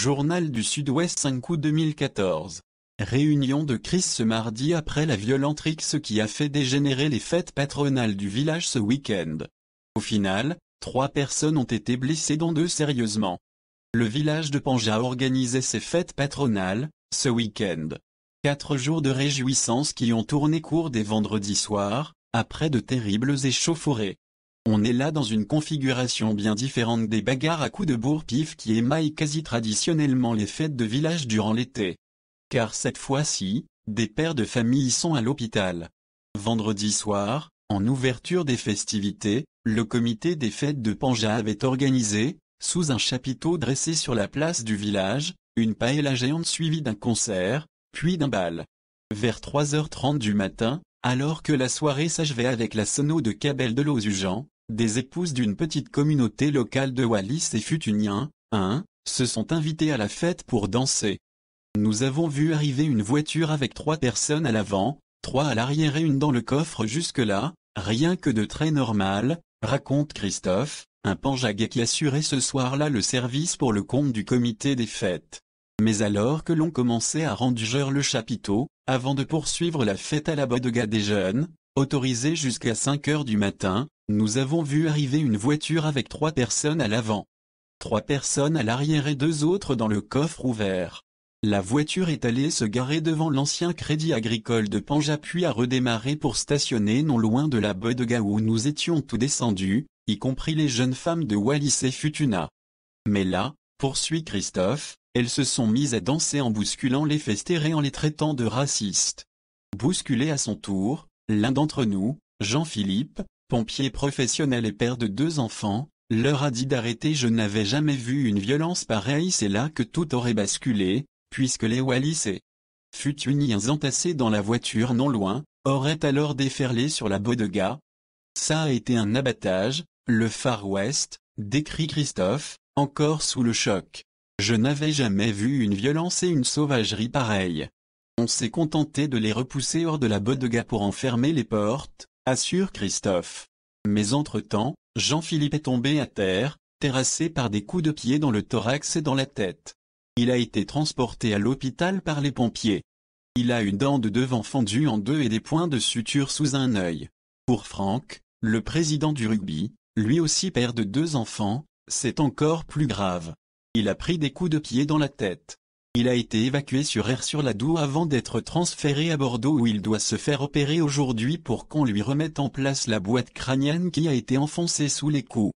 Journal du Sud-Ouest 5 août 2014. Réunion de crise ce mardi après la violente rixe qui a fait dégénérer les fêtes patronales du village ce week-end. Au final, 3 personnes ont été blessées dont 2 sérieusement. Le village de Panja organisait ses fêtes patronales, ce week-end. 4 jours de réjouissance qui ont tourné court dès vendredi soir, après de terribles échauffourées. On est là dans une configuration bien différente des bagarres à coups de bourre-pif qui émaillent quasi traditionnellement les fêtes de village durant l'été. Car cette fois-ci, des pères de famille sont à l'hôpital. Vendredi soir, en ouverture des festivités, le comité des fêtes de Panja avait organisé, sous un chapiteau dressé sur la place du village, une paella géante suivie d'un concert, puis d'un bal. Vers 3h30 du matin, alors que la soirée s'achevait avec la sono de Cabel de Lausujan, des épouses d'une petite communauté locale de Wallis et Futuniens, se sont invitées à la fête pour danser. Nous avons vu arriver une voiture avec 3 personnes à l'avant, 3 à l'arrière et une dans le coffre jusque-là, rien que de très normal, raconte Christophe, un Panjagais qui assurait ce soir-là le service pour le compte du comité des fêtes. Mais alors que l'on commençait à rendre le chapiteau, avant de poursuivre la fête à la bodega des jeunes, autorisée jusqu'à 5 heures du matin, nous avons vu arriver une voiture avec 3 personnes à l'avant. 3 personnes à l'arrière et 2 autres dans le coffre ouvert. La voiture est allée se garer devant l'ancien Crédit Agricole de Panja puis a redémarré pour stationner non loin de la bodega où nous étions tous descendus, y compris les jeunes femmes de Wallis et Futuna. Mais là, poursuit Christophe, elles se sont mises à danser en bousculant les festés et en les traitant de racistes. Bousculé à son tour, l'un d'entre nous, Jean-Philippe, pompier professionnel et père de 2 enfants, leur a dit d'arrêter. Je n'avais jamais vu une violence pareille. C'est là que tout aurait basculé, puisque les Wallis et Futuniens entassés dans la voiture non loin, auraient alors déferlé sur la bodega. Ça a été un abattage, le Far West, décrit Christophe, encore sous le choc. Je n'avais jamais vu une violence et une sauvagerie pareille. On s'est contenté de les repousser hors de la bodega pour en fermer les portes, assure Christophe. Mais entre-temps, Jean-Philippe est tombé à terre, terrassé par des coups de pied dans le thorax et dans la tête. Il a été transporté à l'hôpital par les pompiers. Il a une dent de devant fendue en 2 et des points de suture sous un œil. Pour Franck, le président du rugby, lui aussi père de 2 enfants, c'est encore plus grave. Il a pris des coups de pied dans la tête. Il a été évacué sur Aire-sur-la-Dour avant d'être transféré à Bordeaux où il doit se faire opérer aujourd'hui pour qu'on lui remette en place la boîte crânienne qui a été enfoncée sous les coups.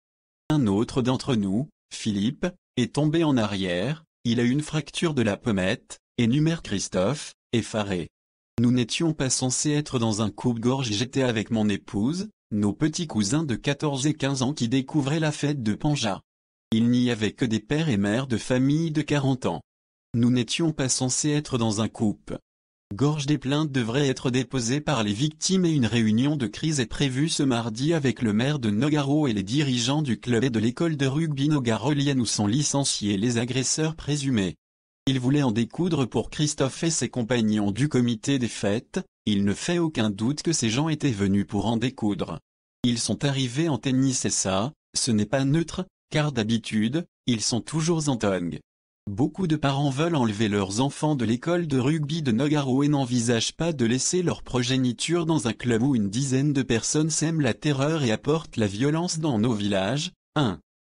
Un autre d'entre nous, Philippe, est tombé en arrière, il a une fracture de la pommette, énumère Christophe, effaré. Nous n'étions pas censés être dans un coupe-gorge. J'étais avec mon épouse, nos petits cousins de 14 et 15 ans qui découvraient la fête de Panja. Il n'y avait que des pères et mères de famille de 40 ans. Nous n'étions pas censés être dans un coupe-gorge. Des plaintes devraient être déposées par les victimes et une réunion de crise est prévue ce mardi avec le maire de Nogaro et les dirigeants du club et de l'école de rugby nogarolienne où sont licenciés les agresseurs présumés. Il voulait en découdre pour Christophe et ses compagnons du comité des fêtes. Il ne fait aucun doute que ces gens étaient venus pour en découdre. Ils sont arrivés en tennis et ça, ce n'est pas neutre, car d'habitude, ils sont toujours en tongs. Beaucoup de parents veulent enlever leurs enfants de l'école de rugby de Nogaro et n'envisagent pas de laisser leur progéniture dans un club où une dizaine de personnes sèment la terreur et apportent la violence dans nos villages.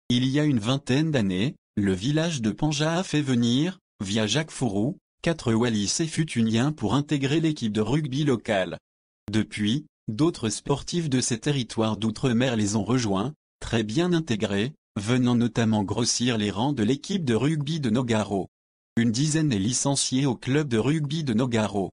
Il y a une vingtaine d'années, le village de Panja a fait venir, via Jacques Fourou, 4 Wallis et Futuniens pour intégrer l'équipe de rugby locale. Depuis, d'autres sportifs de ces territoires d'outre-mer les ont rejoints, très bien intégrés, venant notamment grossir les rangs de l'équipe de rugby de Nogaro. Une dizaine est licenciée au club de rugby de Nogaro.